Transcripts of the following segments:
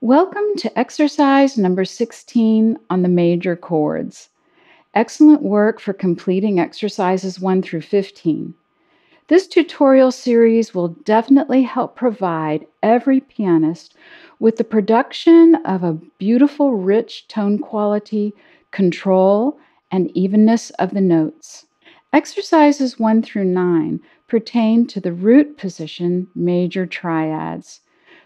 Welcome to exercise number 16 on the major chords. Excellent work for completing exercises 1 through 15. This tutorial series will definitely help provide every pianist with the production of a beautiful, rich tone quality, control, and evenness of the notes. Exercises 1 through 9 pertain to the root position major triads.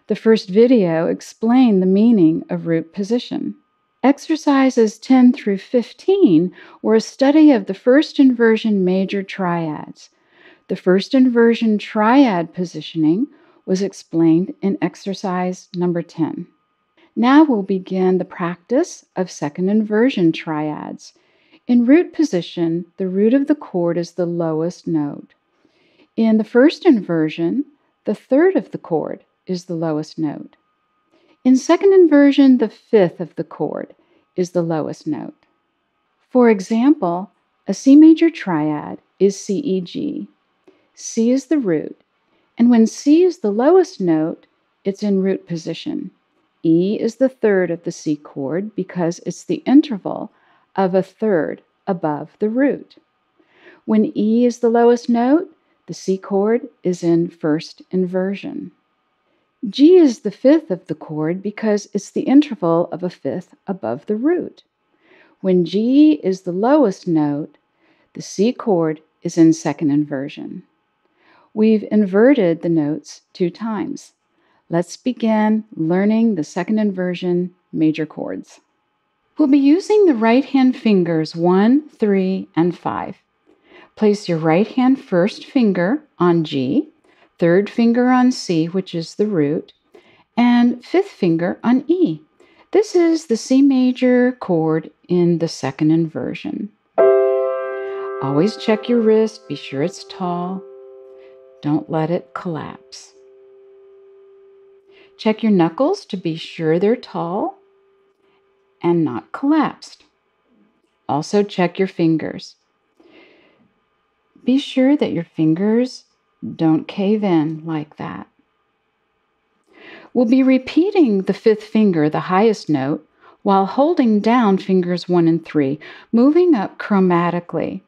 The first video explained the meaning of root position. Exercises 10 through 15 were a study of the first inversion major triads. The first inversion triad positioning was explained in exercise number 10. Now we'll begin the practice of second inversion triads. In root position, the root of the chord is the lowest note. In the first inversion, the third of the chord is the lowest note. In second inversion, the fifth of the chord is the lowest note. For example, a C major triad is C-E-G. C is the root, and when C is the lowest note, it's in root position. E is the third of the C chord because it's the interval of a third above the root. When E is the lowest note, the C chord is in first inversion. G is the fifth of the chord because it's the interval of a fifth above the root. When G is the lowest note, the C chord is in second inversion. We've inverted the notes 2 times. Let's begin learning the second inversion major chords. We'll be using the right hand fingers 1, 3, and 5. Place your right hand first finger on G, third finger on C, which is the root, and fifth finger on E. This is the C major chord in the second inversion. Always check your wrist, be sure it's tall. Don't let it collapse. Check your knuckles to be sure they're tall and not collapsed. Also check your fingers. Be sure that your fingers don't cave in like that. We'll be repeating the fifth finger, the highest note, while holding down fingers 1 and 3, moving up chromatically.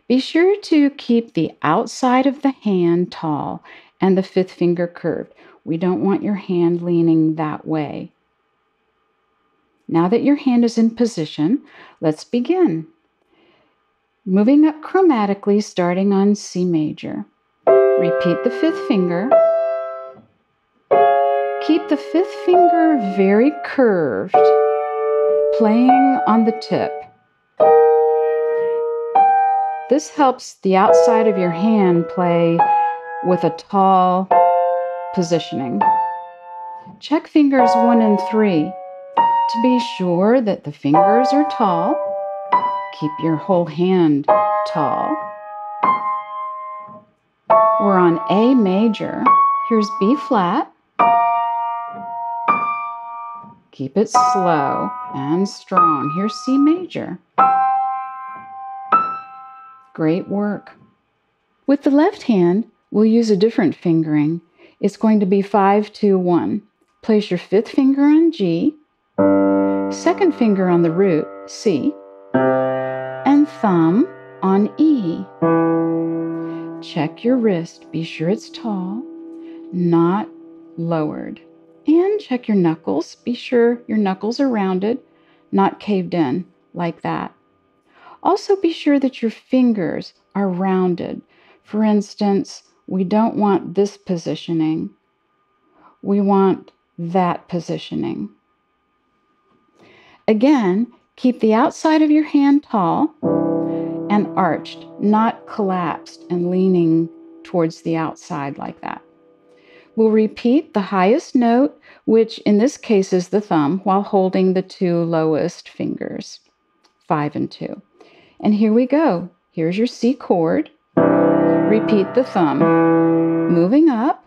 Be sure to keep the outside of the hand tall and the fifth finger curved. We don't want your hand leaning that way. Now that your hand is in position, let's begin. Moving up chromatically, starting on C major. Repeat the fifth finger. Keep the fifth finger very curved, playing on the tip. This helps the outside of your hand play with a tall positioning. Check fingers 1 and 3 to be sure that the fingers are tall. Keep your whole hand tall. We're on A major. Here's B flat. Keep it slow and strong. Here's C major. Great work. With the left hand, we'll use a different fingering. It's going to be 5-2-1. Place your fifth finger on G, second finger on the root, C, and thumb on E. Check your wrist. Be sure it's tall, not lowered. And check your knuckles. Be sure your knuckles are rounded, not caved in like that. Also be sure that your fingers are rounded. For instance, we don't want this positioning. We want that positioning. Again, keep the outside of your hand tall and arched, not collapsed and leaning towards the outside like that. We'll repeat the highest note, which in this case is the thumb, while holding the 2 lowest fingers, 5 and 2. And here we go. Here's your C chord. Repeat the thumb. Moving up.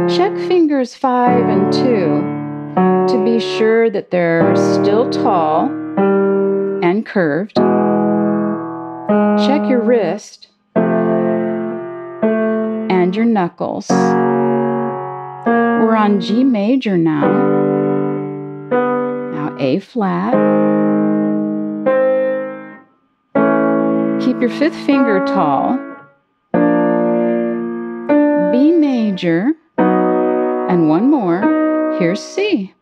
Check fingers 5 and 2 to be sure that they're still tall and curved. Check your wrist and your knuckles. We're on G major now. Now A flat. Keep your fifth finger tall. B major. And one more. Here's C.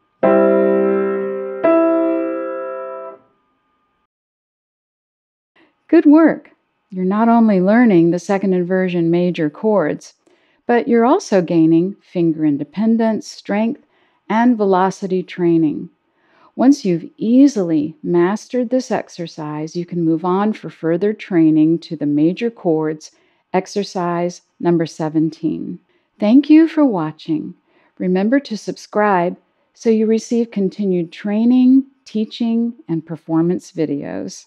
Good work. You're not only learning the second inversion major chords, but you're also gaining finger independence, strength, and velocity training. Once you've easily mastered this exercise, you can move on for further training to the major chords, exercise number 17. Thank you for watching. Remember to subscribe so you receive continued training, teaching, and performance videos.